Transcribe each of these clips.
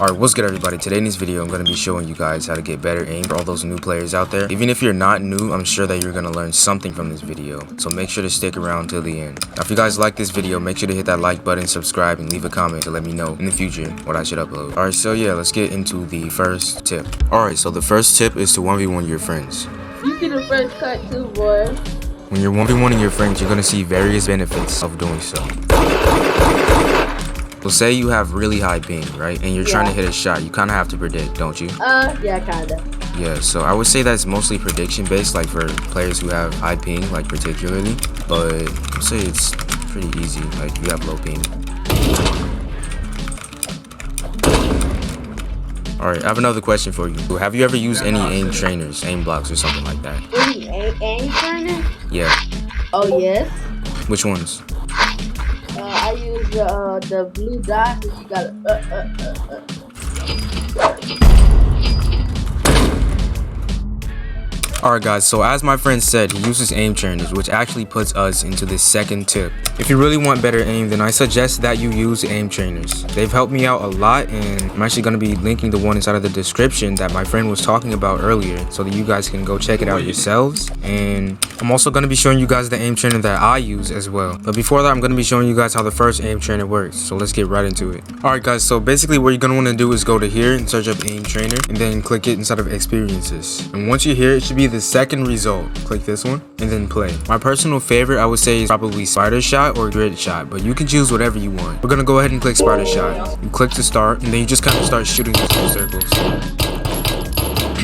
Alright, what's good everybody? Today in this video I'm going to be showing you guys how to get better aim for all those new players out there. Even if you're not new, I'm sure that you're going to learn something from this video. So make sure to stick around till the end. Now if you guys like this video, make sure to hit that like button, subscribe, and leave a comment to let me know in the future what I should upload. Alright, so yeah, let's get into the first tip. Alright, so the first tip is to 1v1 your friends. You see the first cut too, boy. When you're 1v1ing your friends, you're going to see various benefits of doing so. So say you have really high ping, right? And you're trying to hit a shot. You kind of have to predict, don't you? Yeah, kind of. Yeah, so I would say that's mostly prediction based, like for players who have high ping, like particularly. But I'd say it's pretty easy, like you have low ping. Alright, I have another question for you. Have you ever used any aim trainers, aim blocks, or something like that? Any aim trainer? Yeah. Oh, yes. Which ones? I use the blue dot. You got Alright guys, so as my friend said, he uses aim trainers, which actually puts us into the second tip. If you really want better aim, then I suggest that you use aim trainers. They've helped me out a lot, and I'm actually going to be linking the one inside of the description that my friend was talking about earlier, so that you guys can go check it out yourselves. And I'm also going to be showing you guys the aim trainer that I use as well. But before that, I'm going to be showing you guys how the first aim trainer works, so let's get right into it. Alright guys, so basically what you're going to want to do is go to here and search up aim trainer, and then click it inside of experiences. And once you're here, it should be the second result. Click this one and then play. My personal favorite I would say is probably spider shot or grid shot, but you can choose whatever you want. We're gonna go ahead and click spider shot. You click to start, and then you just kind of start shooting these little circles.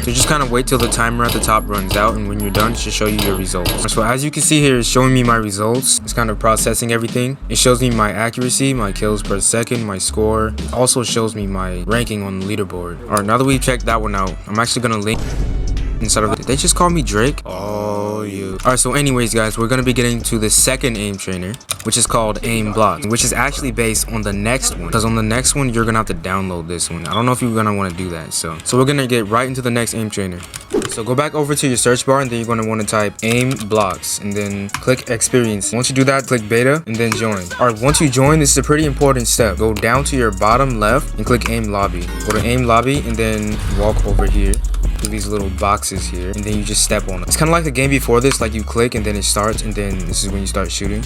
So just kind of wait till the timer at the top runs out, and when you're done, it should show you your results. So as you can see here, it's showing me my results. It's kind of processing everything. It shows me my accuracy, my kills per second, my score. It also shows me my ranking on the leaderboard. Alright, now that we've checked that one out, I'm actually gonna link inside of it. Did they just call me Drake? Oh, you. Alright, so anyways guys, we're gonna be getting to the second aim trainer, which is called aim blocks, which is actually based on the next one, because on the next one you're gonna have to download this one. I don't know if you're gonna want to do that, so we're gonna get right into the next aim trainer. So go back over to your search bar, and then you're going to want to type aim blocks and then click experience. Once you do that, click beta and then join. Alright, once you join, this is a pretty important step. Go down to your bottom left and click aim lobby. Go to aim lobby and then walk over here to these little boxes here, and then you just step on it. It's kind of like the game before this, like you click and then it starts, and then this is when you start shooting.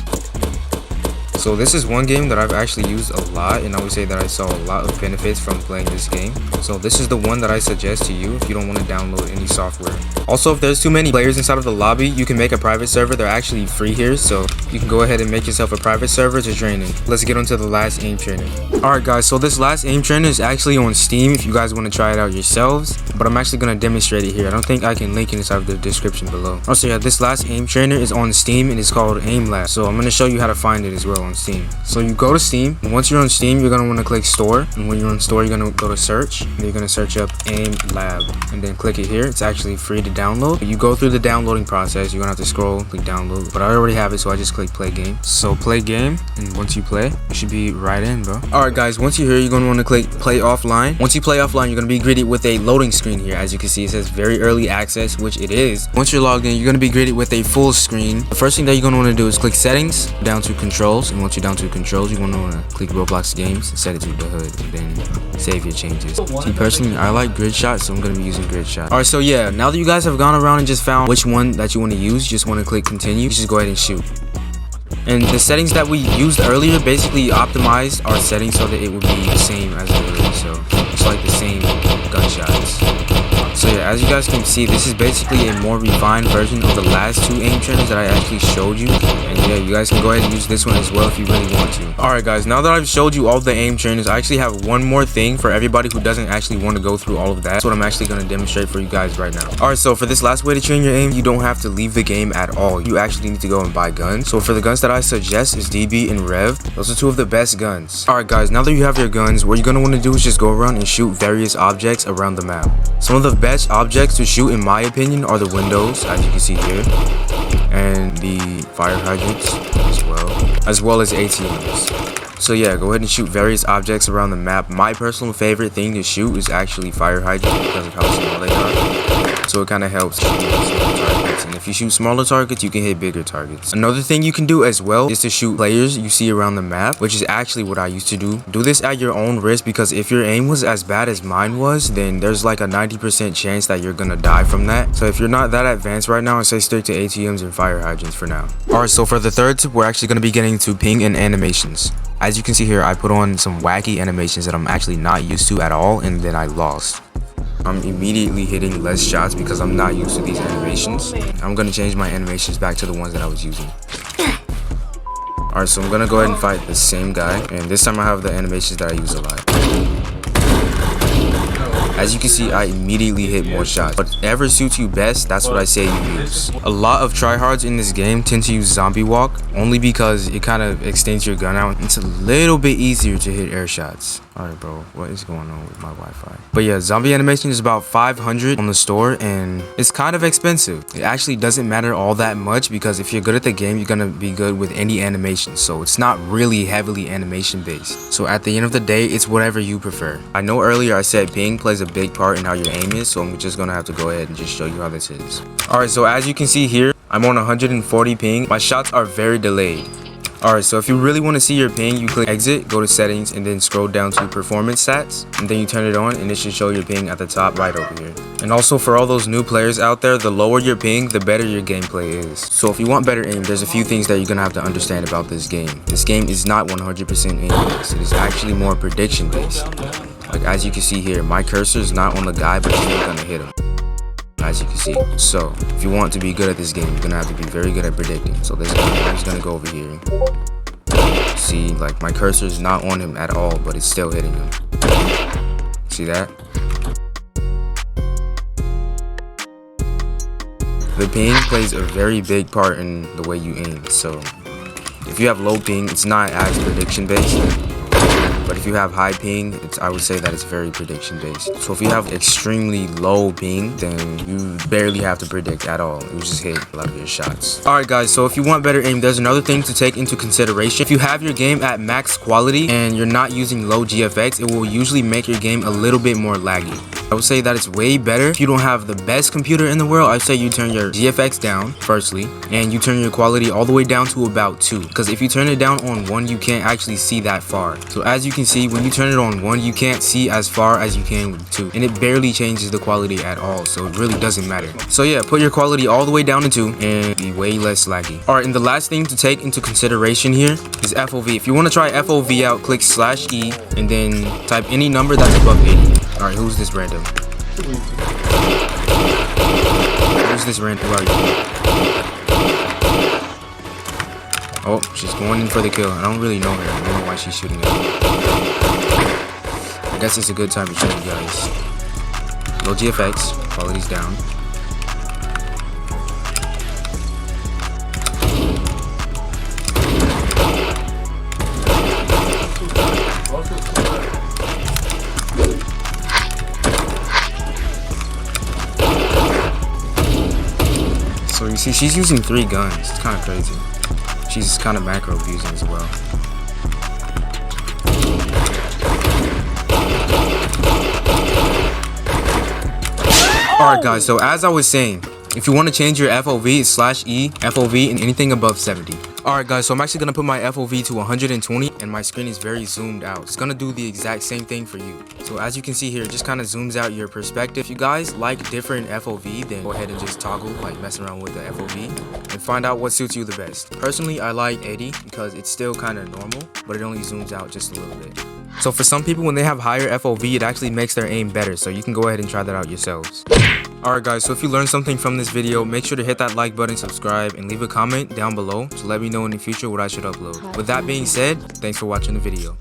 So this is one game that I've actually used a lot, and I would say that I saw a lot of benefits from playing this game. So this is the one that I suggest to you if you don't want to download any software. Also, if there's too many players inside of the lobby, you can make a private server. They're actually free here, so you can go ahead and make yourself a private server to train in. Let's get on to the last aim trainer. Alright guys, so this last aim trainer is actually on Steam if you guys want to try it out yourselves, but I'm actually going to demonstrate it here. I don't think I can link it inside of the description below. Also yeah, this last aim trainer is on Steam and it's called Aim Lab. So I'm going to show you how to find it as well on Steam. So you go to Steam, and once you're on Steam, you're going to want to click store, and when you're on store, you're going to go to search, and you're going to search up Aim Lab, and then click it here. It's actually free to download. You go through the downloading process. You're going to have to scroll, click download, but I already have it, so I just click play game. So play game, and once you play, you should be right in, bro. Alright guys, once you're here, you're going to want to click play offline. Once you play offline, you're going to be greeted with a loading screen here. As you can see, it says very early access, which it is. Once you're logged in, you're going to be greeted with a full screen. The first thing that you're going to want to do is click settings, down to controls, and once you're down to controls, you're going to want to click Roblox games and set it to the hood, and then save your changes. See, personally, I like grid shot, so I'm going to be using grid shot. Alright, so yeah, now that you guys have gone around and just found which one that you want to use, you just want to click continue. You just go ahead and shoot. And the settings that we used earlier basically optimized our settings so that it would be the same as earlier, so it's like the same gunshots. So yeah, as you guys can see, this is basically a more refined version of the last two aim trainers that I actually showed you. And yeah, you guys can go ahead and use this one as well if you really want to. Alright guys, now that I've showed you all the aim trainers, I actually have one more thing for everybody who doesn't actually want to go through all of that. That's what I'm actually going to demonstrate for you guys right now. Alright, so for this last way to train your aim, you don't have to leave the game at all. You actually need to go and buy guns. So for the guns that I suggest is DB and Rev. Those are two of the best guns. Alright guys, now that you have your guns, what you're going to want to do is just go around and shoot various objects around the map. Some of the best objects to shoot in my opinion are the windows, as you can see here, and the fire hydrants as well as ATMs. So yeah, go ahead and shoot various objects around the map. My personal favorite thing to shoot is actually fire hydrants because of how small they are. so it kind of helps shoot smaller targets. And if you shoot smaller targets, you can hit bigger targets. Another thing you can do as well is to shoot players you see around the map, which is actually what I used to do. Do this at your own risk, because if your aim was as bad as mine was, then there's like a 90% chance that you're gonna die from that. So if you're not that advanced right now, I say stick to ATMs and fire hydrants for now. Alright, so for the third tip, we're actually gonna be getting to ping and animations. As you can see here, I put on some wacky animations that I'm actually not used to at all, and then I lost. I'm immediately hitting less shots because I'm not used to these animations. I'm gonna change my animations back to the ones that I was using. Alright, so I'm gonna go ahead and fight the same guy, and this time I have the animations that I use a lot. As you can see, I immediately hit more shots. Whatever suits you best, that's what I say you use. A lot of tryhards in this game tend to use zombie walk, only because it kind of extends your gun out. It's a little bit easier to hit air shots. Alright bro, what is going on with my Wi-Fi? But yeah, zombie animation is about 500 on the store, and it's kind of expensive. It actually doesn't matter all that much, because if you're good at the game, you're gonna be good with any animation. So it's not really heavily animation based. So at the end of the day, it's whatever you prefer. I know earlier I said ping plays a big part in how your aim is, so I'm just gonna have to go ahead and just show you how this is. Alright, so as you can see here, I'm on 140 ping. My shots are very delayed. Alright, so if you really want to see your ping, you click exit, go to settings, and then scroll down to performance stats, and then you turn it on, and it should show your ping at the top right over here. And also for all those new players out there, the lower your ping, the better your gameplay is. So if you want better aim, there's a few things that you're gonna have to understand about this game. This game is not 100% aim based. It is actually more prediction based. Like as you can see here, my cursor is not on the guy, but it's still gonna hit him, as you can see. So if you want to be good at this game, you're gonna have to be very good at predicting. So this guy, I'm just gonna go over here. See, like my cursor is not on him at all, but it's still hitting him. See that? The ping plays a very big part in the way you aim. So if you have low ping, it's not as prediction based. But if you have high ping, I would say that it's very prediction based. So if you have extremely low ping, then you barely have to predict at all. You just hit a lot of your shots. Alright guys, so if you want better aim, there's another thing to take into consideration. If you have your game at max quality and you're not using low GFX, it will usually make your game a little bit more laggy. I would say that it's way better if you don't have the best computer in the world. I'd say you turn your GFX down firstly, and you turn your quality all the way down to about 2, because if you turn it down on 1, you can't actually see that far. So as you can see, when you turn it on 1, you can't see as far as you can with 2, and it barely changes the quality at all, so it really doesn't matter. So yeah, put your quality all the way down to 2 and be way less laggy. Alright, and the last thing to take into consideration here is FOV. If you want to try FOV out, click /E and then type any number that's above 80. Alright, who's this random? Who's this random? Who are you? Oh, she's going in for the kill. I don't really know her. I don't know why she's shooting at me. I guess it's a good time to show you guys. Low GFX, quality's down. So you see, she's using 3 guns. It's kind of crazy. She's kind of macro abusing as well. Alright guys, so as I was saying, if you want to change your FOV, it's /E, FOV, and anything above 70. Alright guys, so I'm actually going to put my FOV to 120, and my screen is very zoomed out. It's going to do the exact same thing for you. So as you can see here, it just kind of zooms out your perspective. If you guys like different FOV, then go ahead and just toggle, like messing around with the FOV, and find out what suits you the best. Personally, I like 80 because it's still kind of normal, but it only zooms out just a little bit. So for some people, when they have higher FOV, it actually makes their aim better, so you can go ahead and try that out yourselves. Alright guys, so if you learned something from this video, make sure to hit that like button, subscribe, and leave a comment down below to let me know in the future what I should upload. With that being said, thanks for watching the video.